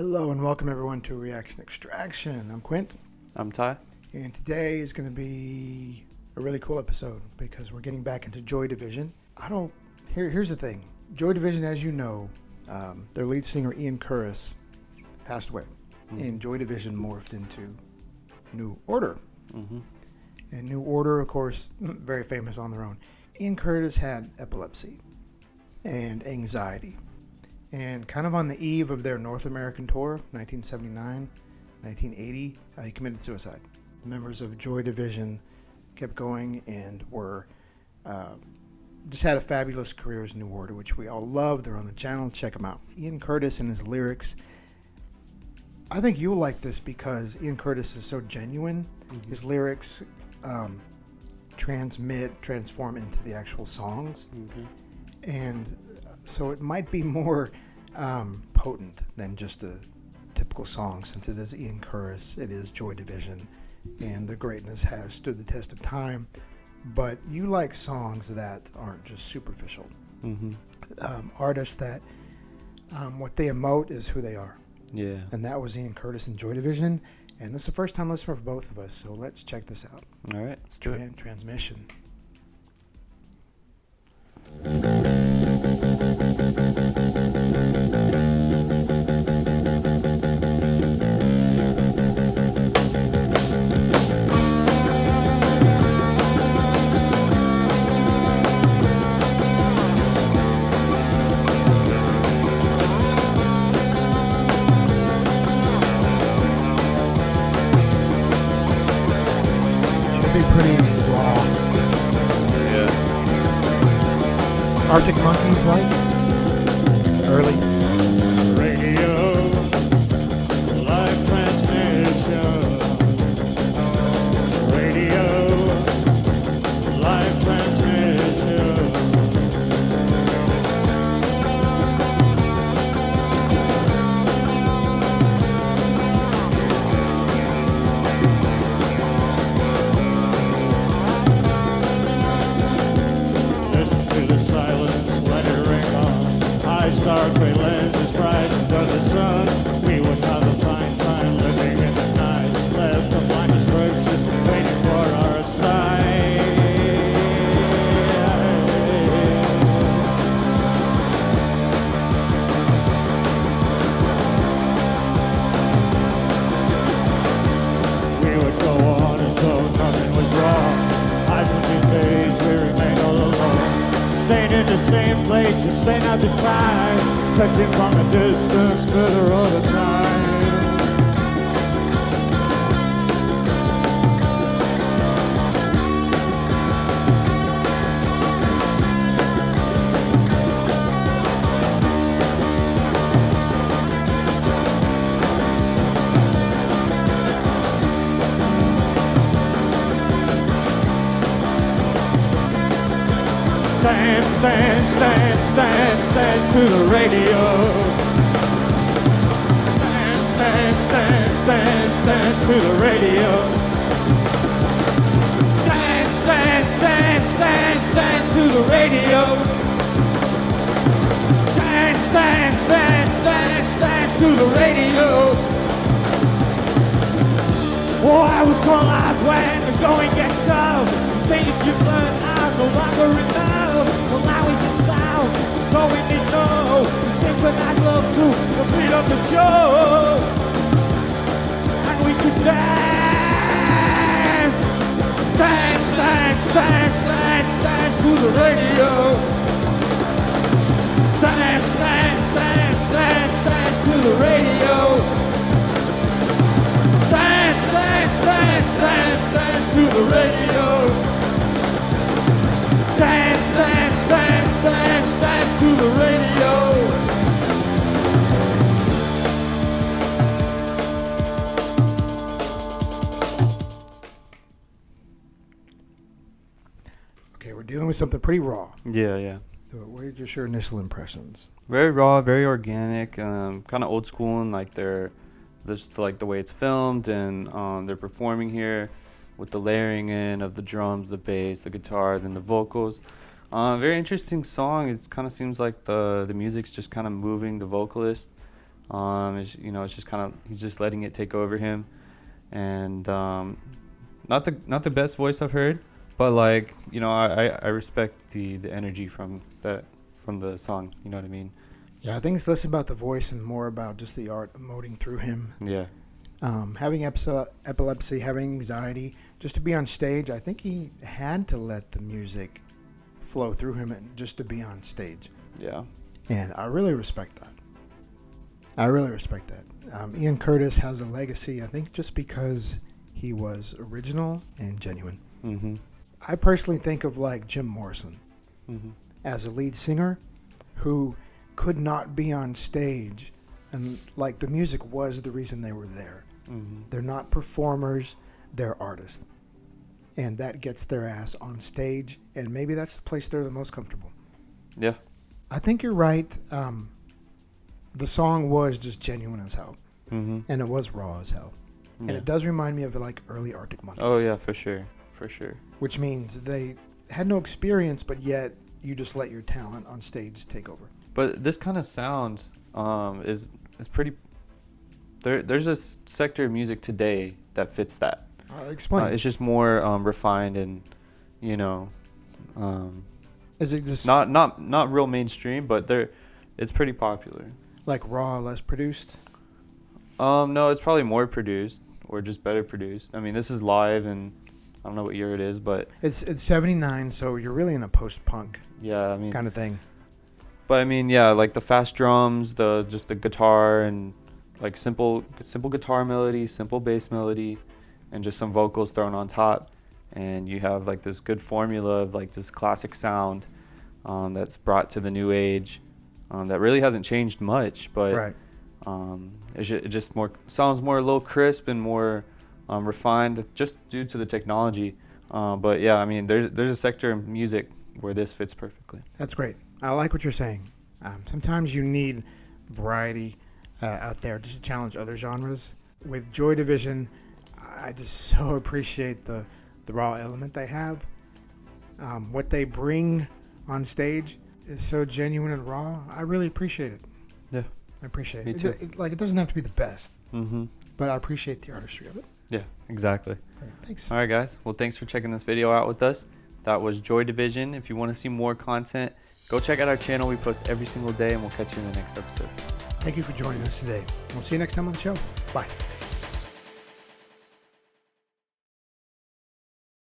Hello and welcome everyone to Reaction Extraction. I'm Quint. I'm Ty. And today is going to be a really cool episode because we're getting back into Joy Division. Here's the thing. Joy Division, as you know, their lead singer Ian Curtis passed away. And Joy Division morphed into New Order. And New Order, of course, very famous on their own. Ian Curtis had epilepsy and anxiety. And kind of on the eve of their North American tour, 1979, 1980, he committed suicide. Members of Joy Division kept going and were just had a fabulous career as New Order, which we all love. They're on the channel. Check them out. Ian Curtis and his lyrics. I think you'll like this because Ian Curtis is so genuine. His lyrics transform into the actual songs. And so it might be more potent than just a typical song, since it is Ian Curtis, it is Joy Division, and the greatness has stood the test of time. But you like songs that aren't just superficial. Artists that what they emote is who they are. Yeah. And that was Ian Curtis and Joy Division, and this is the first time listener for both of us, so let's check this out. All right, let's do it. Transmission. Be pretty raw. Yeah. Arctic Monkeys like early. Radio, live transmission. Radio, live transmission. Listen to the silence, let it ring on. High star, gray lenses, bright under the sun. We would have a fine time living in the night. Left the blindest strokes just waiting for our sight. We would go on as though nothing was wrong. I from these days we remain all alone. Staying in the same place, just staying out the time. Touching from a distance, further all the time. Dance to the radio. Dance to the radio. Dance to the radio. Dance to the radio. Oh, I was called out when the going gets tough. Things you've learned are no longer enough. So now we just sound, so we need to know. Synchronize love to the beat of the show. And we could dance. Dance to the radio. Dance to the radio. Dance to the radio. Dance to the radio. Okay, we're dealing with something pretty raw. Yeah. So what are just your initial impressions? Very raw, very organic, kind of old school, and like just like the way it's filmed, and they're performing here with the layering in of the drums, the bass, the guitar, then the vocals. Very interesting song. It kind of seems like the music's just kind of moving the vocalist It's just kind of, he's just letting it take over him, and not the best voice I've heard, but like, I respect the energy from the song. You know what I mean? Yeah, I think it's less about the voice and more about just the art emoting through him. Yeah. Having epilepsy, having anxiety, just to be on stage, I think he had to let the music flow through him and just to be on stage. Yeah. And I really respect that. Ian Curtis has a legacy, I think, just because he was original and genuine. Mm-hmm. I personally think of like Jim Morrison as a lead singer who could not be on stage, and like the music was the reason they were there. They're not performers, they're artists, and that gets their ass on stage, and maybe that's the place they're the most comfortable. Yeah. I think you're right. The song was just genuine as hell, and it was raw as hell, and it does remind me of like early Arctic Monkeys. Oh yeah, for sure. Which means they had no experience, but yet you just let your talent on stage take over. But this kind of sound is pretty. There's a sector of music today that fits that. Explain. It's just more refined and, Is it just not real mainstream, but it's pretty popular. like raw, less produced? No, it's probably more produced or just better produced. I mean, this is live, and I don't know what year it is, but It's 79, so you're really in a post-punk yeah, I mean, kind of thing. but I mean, yeah, like the fast drums, the guitar, and like simple guitar melody, simple bass melody, and just some vocals thrown on top, and you have like this good formula of like this classic sound that's brought to the new age, that really hasn't changed much, but Right. it just sounds more a little crisp and more refined just due to the technology. But yeah, I mean, there's a sector of music where this fits perfectly. That's great. I like what you're saying. Sometimes you need variety out there just to challenge other genres. With Joy Division, I just so appreciate the raw element they have. What they bring on stage is so genuine and raw. I really appreciate it. Yeah. I appreciate Me it. too. It doesn't have to be the best, Mm-hmm. but I appreciate the artistry of it. Yeah, exactly. All right, thanks. All right, guys. Well, thanks for checking this video out with us. That was Joy Division. If you want to see more content, go check out our channel. We post every single day, and we'll catch you in the next episode. Thank you for joining us today. We'll see you next time on the show. Bye.